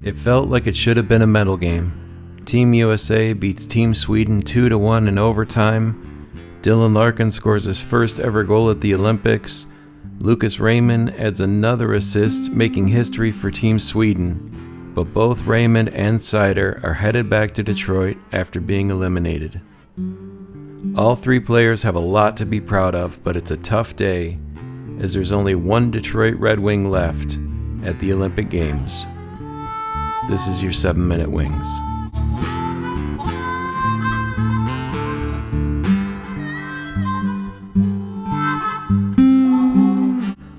It felt like it should have been a medal game. Team USA beats Team Sweden 2-1 in overtime. Dylan Larkin scores his first ever goal at the Olympics. Lucas Raymond adds another assist, making history for Team Sweden. But both Raymond and Seider are headed back to Detroit after being eliminated. All three players have a lot to be proud of, but it's a tough day, as there's only one Detroit Red Wing left at the Olympic Games. This is your 7-Minute Wings.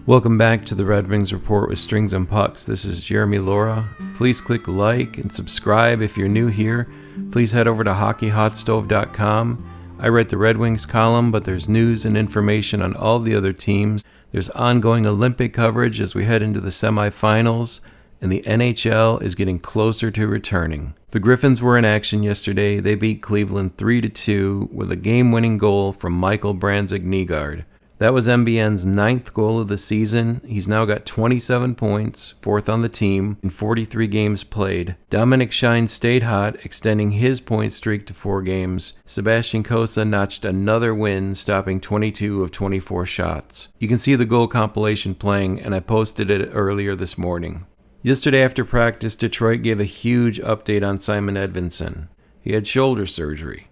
Welcome back to the Red Wings Report with Strings and Pucks. This is Jeremy Laura. Please click like and subscribe if you're new here. Please head over to hockeyhotstove.com. I write the Red Wings column, but there's news and information on all the other teams. There's ongoing Olympic coverage as we head into the semifinals, and the NHL is getting closer to returning. The Griffins were in action yesterday. They beat Cleveland 3-2 with a game-winning goal from Michael Branzig-Nygaard. That was MBN's 9th goal of the season. He's now got 27 points, 4th on the team, in 43 games played. Dominic Shine stayed hot, extending his point streak to 4 games. Sebastian Cossa notched another win, stopping 22 of 24 shots. You can see the goal compilation playing, and I posted it earlier this morning. Yesterday after practice, Detroit gave a huge update on Simon Edvinsson. He had shoulder surgery,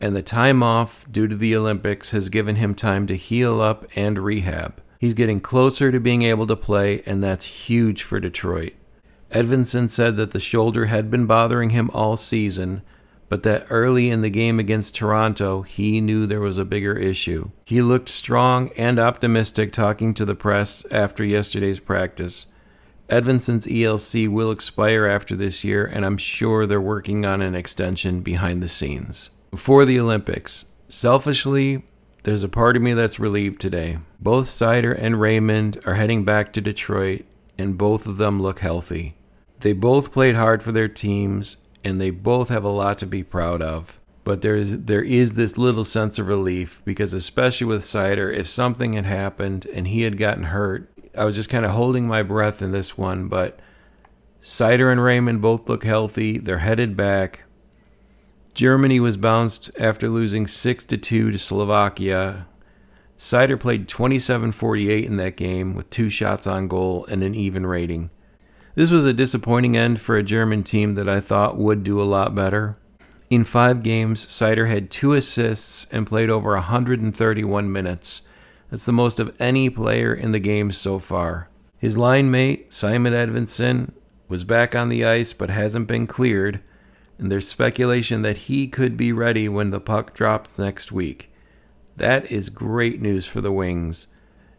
and the time off due to the Olympics has given him time to heal up and rehab. He's getting closer to being able to play, and that's huge for Detroit. Edvinsson said that the shoulder had been bothering him all season, but that early in the game against Toronto, he knew there was a bigger issue. He looked strong and optimistic talking to the press after yesterday's practice. Edvinsson's ELC will expire after this year, and I'm sure they're working on an extension behind the scenes. Before the Olympics, selfishly, there's a part of me that's relieved today. Both Seider and Raymond are heading back to Detroit, and both of them look healthy. They both played hard for their teams, and they both have a lot to be proud of. But there is this little sense of relief, because especially with Seider, if something had happened and he had gotten hurt, I was just kind of holding my breath in this one, but Seider and Raymond both look healthy. They're headed back. Germany was bounced after losing 6-2 to Slovakia. Seider played 27-48 in that game with 2 shots on goal and an even rating. This was a disappointing end for a German team that I thought would do a lot better. In 5 games, Seider had 2 assists and played over 131 minutes. That's the most of any player in the game so far. His line mate, Simon Edvinsson, was back on the ice but hasn't been cleared, and there's speculation that he could be ready when the puck drops next week. That is great news for the Wings,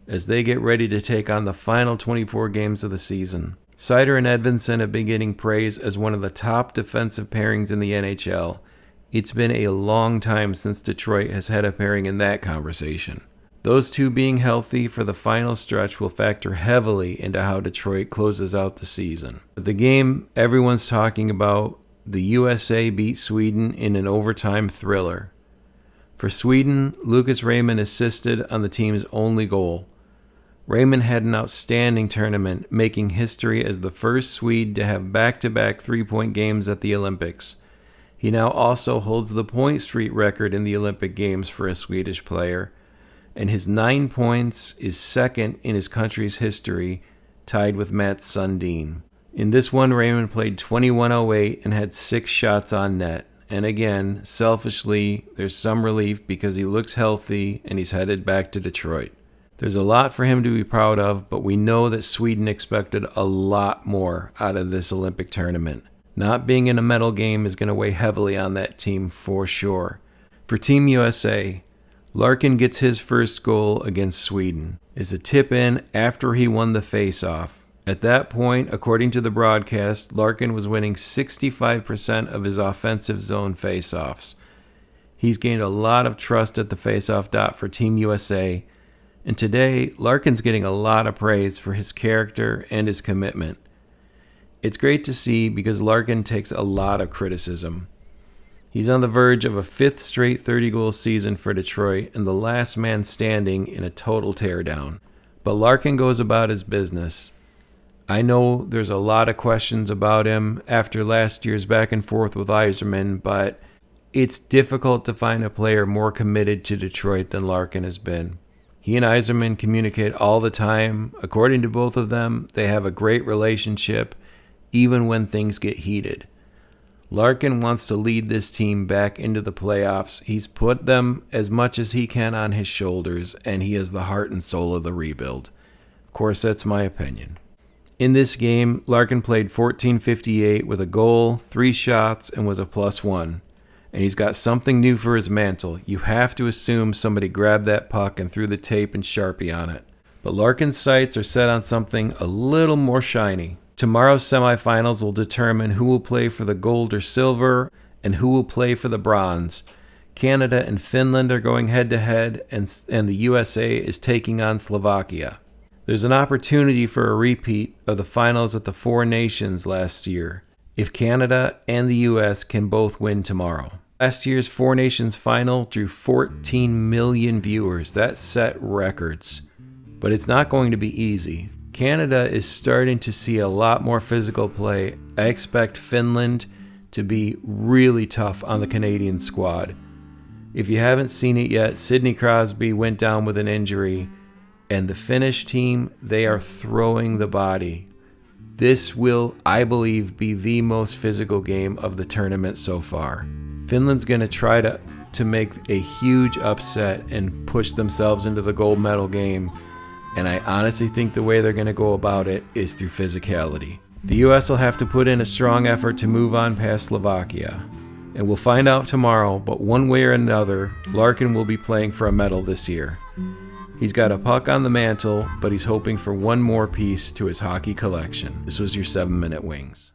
as they get ready to take on the final 24 games of the season. Seider and Edvinsson have been getting praise as one of the top defensive pairings in the NHL. It's been a long time since Detroit has had a pairing in that conversation. Those two being healthy for the final stretch will factor heavily into how Detroit closes out the season. But the game everyone's talking about, the USA beat Sweden in an overtime thriller. For Sweden, Lucas Raymond assisted on the team's only goal. Raymond had an outstanding tournament, making history as the first Swede to have back-to-back 3-point games at the Olympics. He now also holds the point streak record in the Olympic Games for a Swedish player, and his 9 points is second in his country's history, tied with Mats Sundin. In this one, Raymond played 21:08 and had 6 shots on net. And again, selfishly, there's some relief because he looks healthy and he's headed back to Detroit. There's a lot for him to be proud of, but we know that Sweden expected a lot more out of this Olympic tournament. Not being in a medal game is going to weigh heavily on that team for sure. For Team USA, Larkin gets his first goal against Sweden. It's a tip-in after he won the face-off. At that point, according to the broadcast, Larkin was winning 65% of his offensive zone face-offs. He's gained a lot of trust at the face-off dot for Team USA, and today, Larkin's getting a lot of praise for his character and his commitment. It's great to see because Larkin takes a lot of criticism. He's on the verge of a 5th straight 30-goal season for Detroit and the last man standing in a total teardown. But Larkin goes about his business. I know there's a lot of questions about him after last year's back and forth with Yzerman, but it's difficult to find a player more committed to Detroit than Larkin has been. He and Yzerman communicate all the time. According to both of them, they have a great relationship, even when things get heated. Larkin wants to lead this team back into the playoffs. He's put them as much as he can on his shoulders, and he is the heart and soul of the rebuild. Of course, that's my opinion. In this game, Larkin played 14:58 with a goal, 3 shots, and was a +1. And he's got something new for his mantle. You have to assume somebody grabbed that puck and threw the tape and Sharpie on it. But Larkin's sights are set on something a little more shiny. Tomorrow's semifinals will determine who will play for the gold or silver and who will play for the bronze. Canada and Finland are going head-to-head, and the USA is taking on Slovakia. There's an opportunity for a repeat of the finals at the Four Nations last year, if Canada and the US can both win tomorrow. Last year's Four Nations final drew 14 million viewers. That set records. But it's not going to be easy. Canada is starting to see a lot more physical play. I expect Finland to be really tough on the Canadian squad. If you haven't seen it yet, Sidney Crosby went down with an injury, and the Finnish team, they are throwing the body. This will, I believe, be the most physical game of the tournament so far. Finland's going to try to make a huge upset and push themselves into the gold medal game. And I honestly think the way they're going to go about it is through physicality. The US will have to put in a strong effort to move on past Slovakia. And we'll find out tomorrow, but one way or another, Larkin will be playing for a medal this year. He's got a puck on the mantle, but he's hoping for one more piece to his hockey collection. This was your 7-Minute Wings.